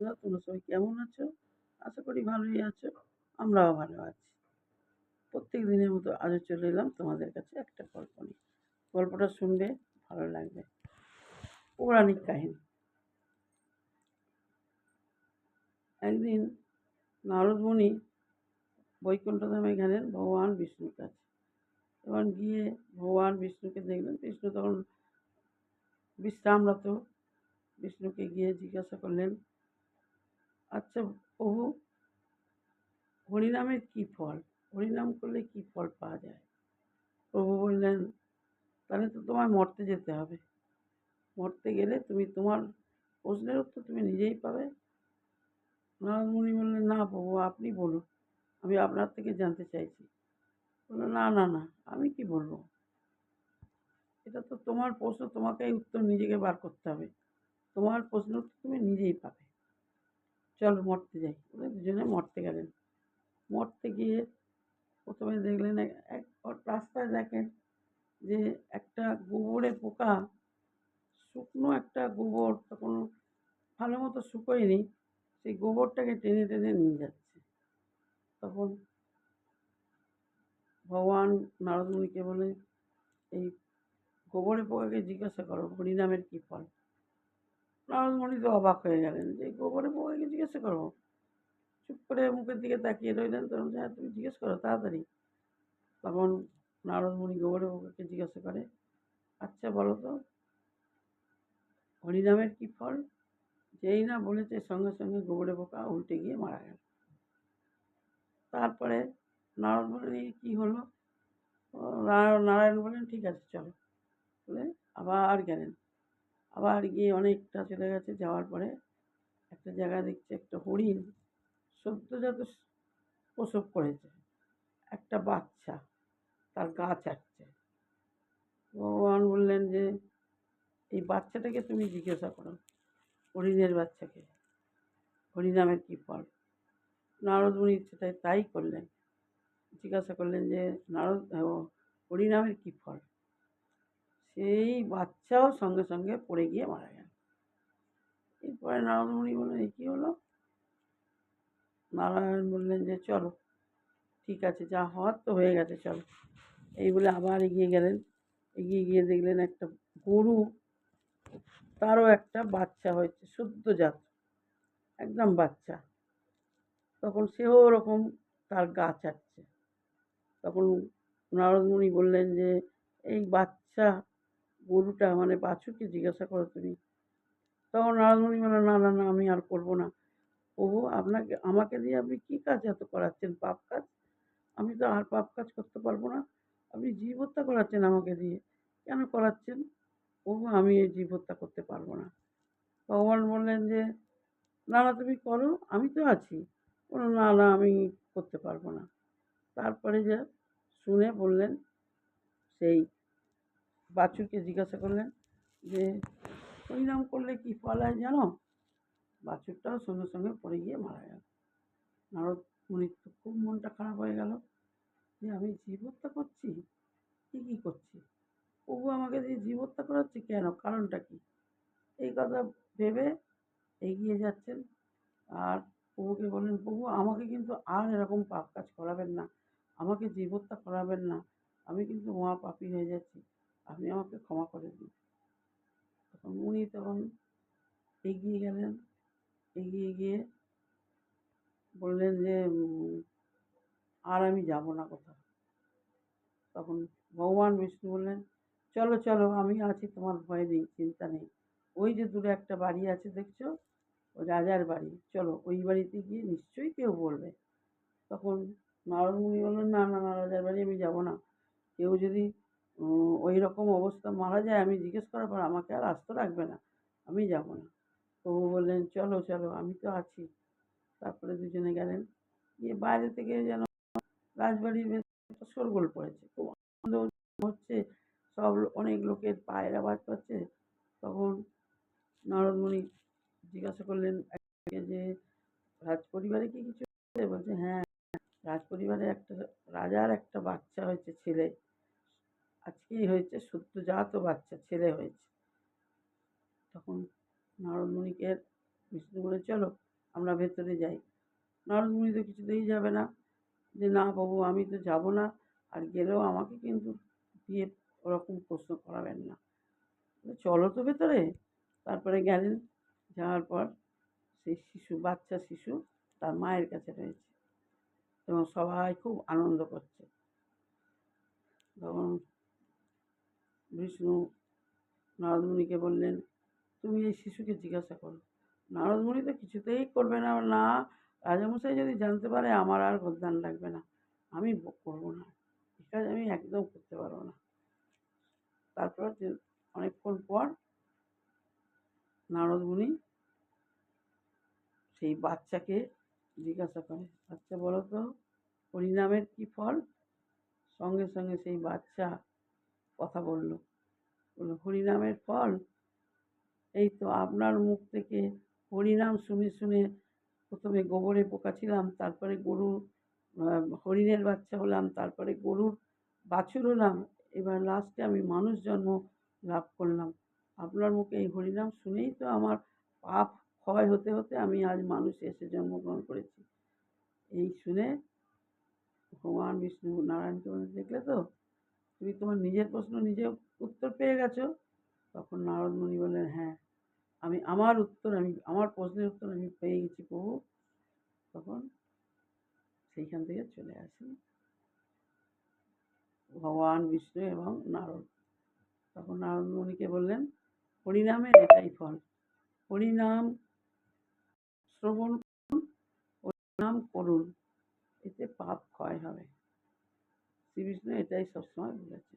তোমরা সবাই কেমন আছো? আশা করি ভালোই আছো। আমরাও ভালো আছি। প্রত্যেক দিনের মতো আজও চলে এলাম তোমাদের কাছে একটা গল্প নিয়ে। গল্পটা শুনবে, ভালো লাগবে। পৌরাণিক কাহিনী। একদিন নারদ মুনি বৈকুণ্ঠধামে গেলেন ভগবান বিষ্ণুর কাছে। এবং গিয়ে ভগবান বিষ্ণুকে দেখলেন। বিষ্ণু তখন বিশ্রামরত। বিষ্ণুকে গিয়ে জিজ্ঞাসা করলেন, আচ্ছা প্রভু, হরিনামের কী ফল? হরিনাম করলে কী ফল পাওয়া যায়? প্রভু বললেন, তাহলে তো তোমায় মর্তে যেতে হবে। মরতে গেলে তুমি তোমার প্রশ্নের উত্তর তুমি নিজেই পাবে। নারদ মুনি বললেন, না প্রভু, আপনি বলুন, আমি আপনার থেকে জানতে চাইছি। বললো, না না না, আমি কি বলবো, এটা তো তোমার প্রশ্ন, তোমাকে এই উত্তর নিজেকে বার করতে হবে। তোমার প্রশ্ন উত্তর তুমি নিজেই পাবে। চলো মরতে যাই। বলে দুজনে মরতে গেলেন। মরতে গিয়ে প্রথমে দেখলেন এক রাস্তায় দেখেন যে একটা গোবরে পোকা, শুকনো একটা গোবর, তখন ভালো মতো শুকোয়নি, সেই গোবরটাকে টেনে টেনে নিয়ে যাচ্ছে। তখন ভগবান নারদ মুনিকে বলে, এই গোবরে পোকাকে জিজ্ঞাসা করো হরিনামের কী ফল। নারদ মুনি তো অবাক হয়ে গেলেন যে গোবরে পোকাকে জিজ্ঞাসা করবো। চুপ করে মুখের দিকে তাকিয়ে রইলেন। তখন হ্যাঁ, তুমি জিজ্ঞেস করো তাড়াতাড়ি। তখন নারদ মুনি গোবরে পোকাকে জিজ্ঞাসা করে, আচ্ছা বলো তো, হরিনামের কী ফল? যেই না বলেছে সঙ্গে সঙ্গে গোবরে পোকা উল্টে গিয়ে মারা গেল। তারপরে নারদ মুনি কী হলো, নারায়ণ বললেন, ঠিক আছে চলো। বলে আবার গেলেন। আবার গিয়ে অনেকটা চলে গেছে। যাওয়ার পরে একটা জায়গা দেখছে একটা হরিণ সদ্যজাত প্রসব করেছে। একটা বাচ্চা তার গা চাটছে। ভগবান বললেন যে এই বাচ্চাটাকে তুমি জিজ্ঞাসা করো, হরিণের বাচ্চাকে, হরিনামের কী ফল। নারদ মুনি সেটাই তাই করলেন। জিজ্ঞাসা করলেন যে নারদ, হরিনামের কী ফল। সেই বাচ্চাও সঙ্গে সঙ্গে পড়ে গিয়ে মারা গেল। এরপরে নারদ মুনি বললেন, এ কী হলো? নারায়ণ বললেন যে চলো, ঠিক আছে, যা হওয়ার তো হয়ে গেছে, চলো। এই বলে আবার এগিয়ে গেলেন। এগিয়ে গিয়ে দেখলেন একটা গরু, তারও একটা বাচ্চা হয়েছে, সদ্যজাত, একদম বাচ্চা। তখন সেও ওরকম তার গা চাটছে। তখন নারদ মুনি বললেন যে এই বাচ্চা গরুটা মানে বাছুরকে জিজ্ঞাসা করো তুমি। তখন নারদ মুনি বললেন, না না না, আমি আর করবো না। প্রভু, আপনাকে আমাকে দিয়ে আপনি কী কাজ এত করাচ্ছেন, পাপ কাজ? আমি তো আর পাপ কাজ করতে পারবো না। আপনি জীব হত্যা করাচ্ছেন আমাকে দিয়ে, কেন করাচ্ছেন? প্রভু, আমি এই জীব হত্যা করতে পারবো না। ভগবান বললেন যে না না, তুমি করো, আমি তো আছি। বলল, না না, আমি করতে পারবো না। তারপরে যা শুনে বললেন, সেই বাছুরকে জিজ্ঞাসা করলেন যে হরিনাম করলে কি ফল হয় জানো? বাছুরটাও সঙ্গে সঙ্গে পড়ে গিয়ে মারা গেল। নারদ মুনির তো খুব মনটা খারাপ হয়ে গেল যে আমি জীব হত্যা করছি, কী করছি, প্রভু আমাকে দিয়ে জীব হত্যা করাচ্ছে কেন, কারণটা কি? এই কথা ভেবে এগিয়ে যাচ্ছেন। আর প্রভুকে বললেন, প্রভু আমাকে কিন্তু আর এরকম পাপ কাজ করাবেন না, আমাকে জীব হত্যা করাবেন না, আমি কিন্তু মহাপাপী হয়ে যাচ্ছি, আপনি আমাকে ক্ষমা করে দিন। তখন উনি তখন এগিয়ে গেলেন। এগিয়ে গিয়ে বললেন যে আর আমি যাব না কোথাও। তখন ভগবান বিষ্ণু বললেন, চলো চলো, আমি আছি, তোমার ভয় নেই, চিন্তা নেই। ওই যে দূরে একটা বাড়ি আছে দেখছো, ওই রাজার বাড়ি, চলো ওই বাড়িতে গিয়ে নিশ্চয়ই কেউ বলবে। তখন নারদ মুনি বললেন, না না না, রাজার বাড়ি আমি যাব না। কেউ যদি ওই রকম অবস্থা মারা যায়, আমি জিজ্ঞেস করার পর আমাকে আর আস্ত রাখবে না, আমি যাব না। প্রভু বললেন, চলো চলো, আমি তো আছি। তারপরে দুজনে গেলেন। গিয়ে বাইরে থেকে যেন রাজবাড়ির ভেতর শোরগোল পড়েছে, খুব আনন্দ হচ্ছে, সব অনেক লোকের পায়ের আওয়াজ পাচ্ছে। তখন নারদ মুনি জিজ্ঞাসা করলেন যে রাজ পরিবারে কি কিছু হয়েছে? বলছে হ্যাঁ, রাজ পরিবারে একটা রাজার একটা বাচ্চা হয়েছে, ছেলে, আজকেই হয়েছে, সদ্যজাত বাচ্চা ছেলে হয়েছে। তখন নারদ মুনিকে বিষ্ণু বলে, চলো আমরা ভেতরে যাই। নারদ মুনি তো কিছুতেই যাবে না, যে না বাবু আমি তো যাব না, আর গেলেও আমাকে কিন্তু দিয়ে ওরকম প্রশ্ন করাবেন না, চলো তো ভেতরে। তারপরে গেলেন, যাওয়ার পর সেই শিশু, বাচ্চা শিশু তার মায়ের কাছে রয়েছে এবং সবাই খুব আনন্দ করছে। তখন বিষ্ণু নারদমুনিকে বললেন, তুমি এই শিশুকে জিজ্ঞাসা করো। নারদমুনি তো কিছুতেই করবে না, না রাজামশাই যদি জানতে পারে আমার আর গদ্দান লাগবে না, আমি করবো না, এই কাজ আমি একদম করতে পারবো না। তারপর অনেকক্ষণ পর নারদমুনি সেই বাচ্চাকে জিজ্ঞাসা করে, আচ্ছা বলো তো হরিনামের কি ফল? সঙ্গে সঙ্গে সেই বাচ্চা কথা বলল, হরিনামের ফল এই তো আপনার মুখ থেকে হরিনাম শুনে শুনে প্রথমে গোবরে পোকা ছিলাম, তারপরে গরু হরিণের বাচ্চা হলাম, তারপরে গরুর বাছুর হলাম, এবার লাস্টে আমি মানুষ জন্ম লাভ করলাম। আপনার মুখে এই হরিনাম শুনেই তো আমার পাপ ক্ষয় হতে হতে আমি আজ মানুষে এসে জন্মগ্রহণ করেছি। এই শুনে ভগবান বিষ্ণু নারায়ণকে বলে, দেখলে তো তুমি তোমার নিজের প্রশ্ন নিজে উত্তর পেয়ে গেছো। তখন নারদ মুনি বললেন, হ্যাঁ আমি আমার প্রশ্নের উত্তর আমি পেয়ে গেছি প্রভু। তখন সেইখান থেকে চলে আসেন ভগবান বিষ্ণু এবং নারদ। তখন নারদ মুনিকে বললেন, হরিনামের এটাই ফল, হরিনাম শ্রবণ নাম করুন, এতে পাপ ক্ষয় হবে। শ্রী বিষ্ণু এটাই সবসময় বলেছে।